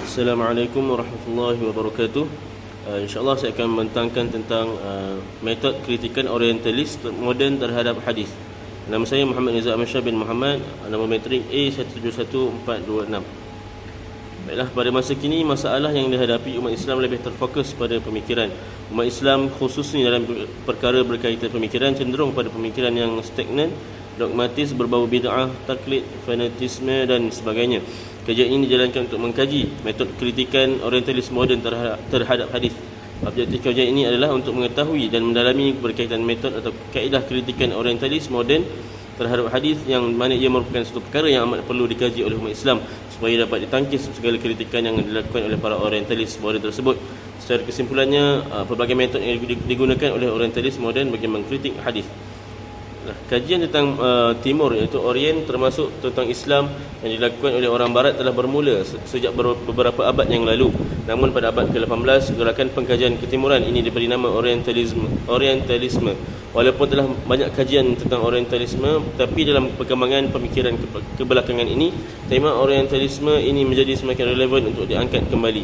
Assalamualaikum warahmatullahi wabarakatuh. InsyaAllah saya akan membentangkan tentang metod kritikan orientalis moden terhadap hadis. Nama saya Muhammad Nizam Amsyah bin Muhammad, nama metrik A171426. Baiklah, pada masa kini masalah yang dihadapi umat Islam lebih terfokus pada pemikiran. Umat Islam khususnya dalam perkara berkaitan pemikiran cenderung pada pemikiran yang stagnan, dogmatis, berbau bid'ah, taklid, fanatisme dan sebagainya. Kajian ini dijalankan untuk mengkaji metod kritikan orientalis moden terhadap hadis. Objektif kajian ini adalah untuk mengetahui dan mendalami berkaitan metod atau kaedah kritikan orientalis moden terhadap hadis, yang mana ia merupakan satu perkara yang amat perlu dikaji oleh umat Islam supaya dapat ditangkis segala kritikan yang dilakukan oleh para orientalis moden tersebut. Secara kesimpulannya, pelbagai metod yang digunakan oleh orientalis moden bagi mengkritik hadis. Kajian tentang Timur, iaitu Orient, termasuk tentang Islam yang dilakukan oleh orang Barat telah bermula sejak beberapa abad yang lalu. Namun pada abad ke-18, gerakan pengkajian ketimuran ini diberi nama Orientalisme. Walaupun telah banyak kajian tentang Orientalisme, tapi dalam perkembangan pemikiran kebelakangan ini, tema Orientalisme ini menjadi semakin relevan untuk diangkat kembali.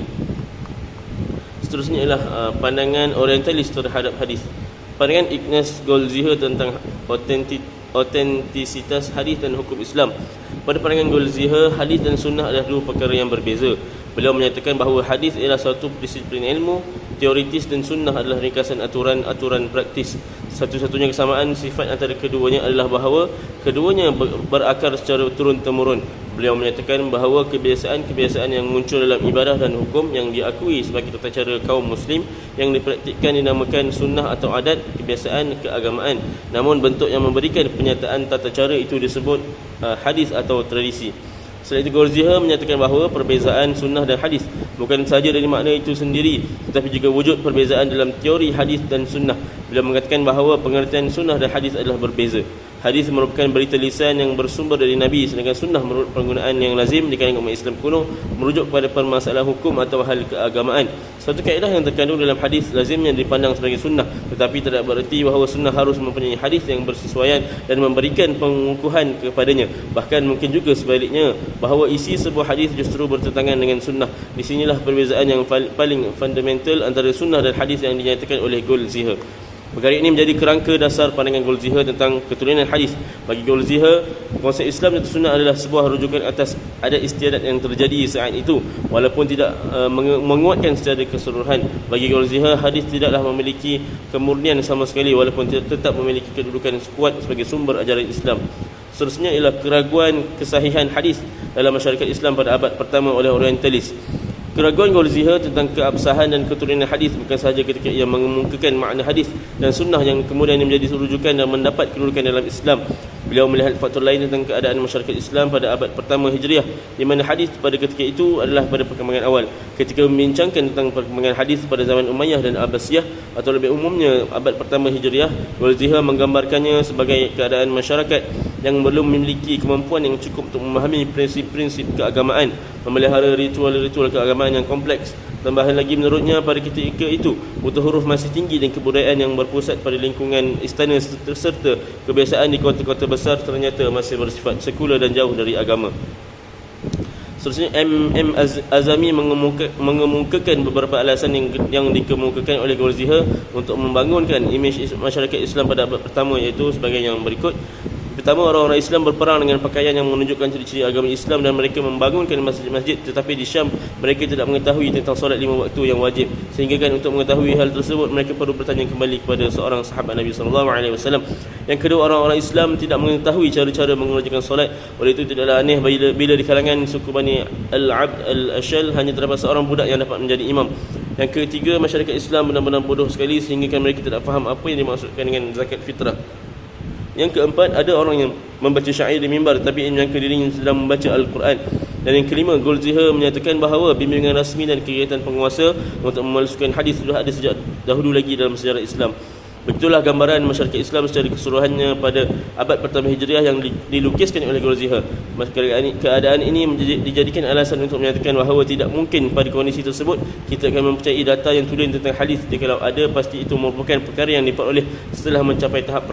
Seterusnya ialah pandangan Orientalis terhadap hadis. Pandangan Ignaz Goldziher tentang otentisitas hadis dan hukum Islam. Pada pandangan Goldziher, hadis dan sunnah adalah dua perkara yang berbeza. Beliau menyatakan bahawa hadis ialah satu disiplin ilmu teoritis dan sunnah adalah ringkasan aturan-aturan praktis. Satu-satunya kesamaan sifat antara keduanya adalah bahawa keduanya berakar secara turun-temurun. Beliau menyatakan bahawa kebiasaan-kebiasaan yang muncul dalam ibadah dan hukum yang diakui sebagai tata cara kaum muslim yang dipraktikkan dinamakan sunnah atau adat, kebiasaan keagamaan. Namun bentuk yang memberikan penyataan tata cara itu disebut hadis atau tradisi. Selain itu, Goldziher menyatakan bahawa perbezaan sunnah dan hadis bukan sahaja dari makna itu sendiri, tetapi juga wujud perbezaan dalam teori hadis dan sunnah. Beliau mengatakan bahawa pengertian sunnah dan hadis adalah berbeza. Hadis merupakan berita lisan yang bersumber dari Nabi, sedangkan sunnah menurut penggunaan yang lazim di kalangan umat Islam kuno merujuk kepada permasalahan hukum atau hal keagamaan. Suatu kaedah yang terkandung dalam hadis lazimnya dipandang sebagai sunnah, tetapi tidak bererti bahawa sunnah harus mempunyai hadis yang bersesuaian dan memberikan pengukuhan kepadanya. Bahkan mungkin juga sebaliknya, bahawa isi sebuah hadis justru bertentangan dengan sunnah. Di sinilah perbezaan yang paling fundamental antara sunnah dan hadis yang dinyatakan oleh Goldziher. Perkara ini menjadi kerangka dasar pandangan Goldziher tentang keturunan hadis. Bagi Goldziher, konsep Islam dan sunnah adalah sebuah rujukan atas adat istiadat yang terjadi saat itu, walaupun tidak menguatkan secara keseluruhan. Bagi Goldziher, hadis tidaklah memiliki kemurnian sama sekali, walaupun tetap memiliki kedudukan kuat sebagai sumber ajaran Islam. Seterusnya ialah keraguan kesahihan hadis dalam masyarakat Islam pada abad pertama oleh orientalis. Keraguan Goldziher tentang keabsahan dan keturunan hadis bukan sahaja ketika ia mengemukakan makna hadis dan sunnah yang kemudian menjadi rujukan dan mendapat kedudukan dalam Islam. Beliau melihat faktor lain tentang keadaan masyarakat Islam pada abad pertama Hijriah, di mana hadis pada ketika itu adalah pada perkembangan awal. Ketika membincangkan tentang perkembangan hadis pada zaman Umayyah dan Abbasiyah, atau lebih umumnya abad pertama Hijriah, Goldziher menggambarkannya sebagai keadaan masyarakat yang belum memiliki kemampuan yang cukup untuk memahami prinsip-prinsip keagamaan, memelihara ritual-ritual keagamaan yang kompleks. Tambahan lagi, menurutnya pada ketika itu butuh huruf masih tinggi dan kebudayaan yang berpusat pada lingkungan istana serta kebiasaan di kota-kota besar ternyata masih bersifat sekular dan jauh dari agama. Seterusnya, M. Azami mengemukakan beberapa alasan yang dikemukakan oleh Goldziher untuk membangunkan imej masyarakat Islam pada abad pertama, iaitu sebagai yang berikut. Pertama, orang-orang Islam berperang dengan pakaian yang menunjukkan ciri-ciri agama Islam dan mereka membangunkan masjid-masjid, tetapi di Syam mereka tidak mengetahui tentang solat 5 waktu yang wajib, sehingga kan untuk mengetahui hal tersebut mereka perlu bertanya kembali kepada seorang sahabat Nabi SAW. Yang kedua, orang-orang Islam tidak mengetahui cara-cara mengerjakan solat. Oleh itu tidaklah aneh bila di kalangan suku Bani Al-Abd Al-Ashal hanya terdapat seorang budak yang dapat menjadi imam. Yang ketiga, masyarakat Islam benar-benar bodoh sekali sehingga kan mereka tidak faham apa yang dimaksudkan dengan zakat fitrah. Yang keempat, ada orang yang membaca syair di mimbar tapi menyangka dirinya sedang membaca Al-Quran. Dan yang kelima, Goldziher menyatakan bahawa bimbingan rasmi dan kegiatan penguasa untuk memalsukan hadis sudah ada sejak dahulu lagi dalam sejarah Islam. Begitulah gambaran masyarakat Islam secara keseluruhannya pada abad pertama Hijriah yang dilukiskan oleh Goldziher. Keadaan ini dijadikan alasan untuk menyatakan bahawa tidak mungkin pada kondisi tersebut kita akan mempercayai data yang tulen tentang hadis. Jikalau ada, pasti itu merupakan perkara yang diperoleh setelah mencapai tahap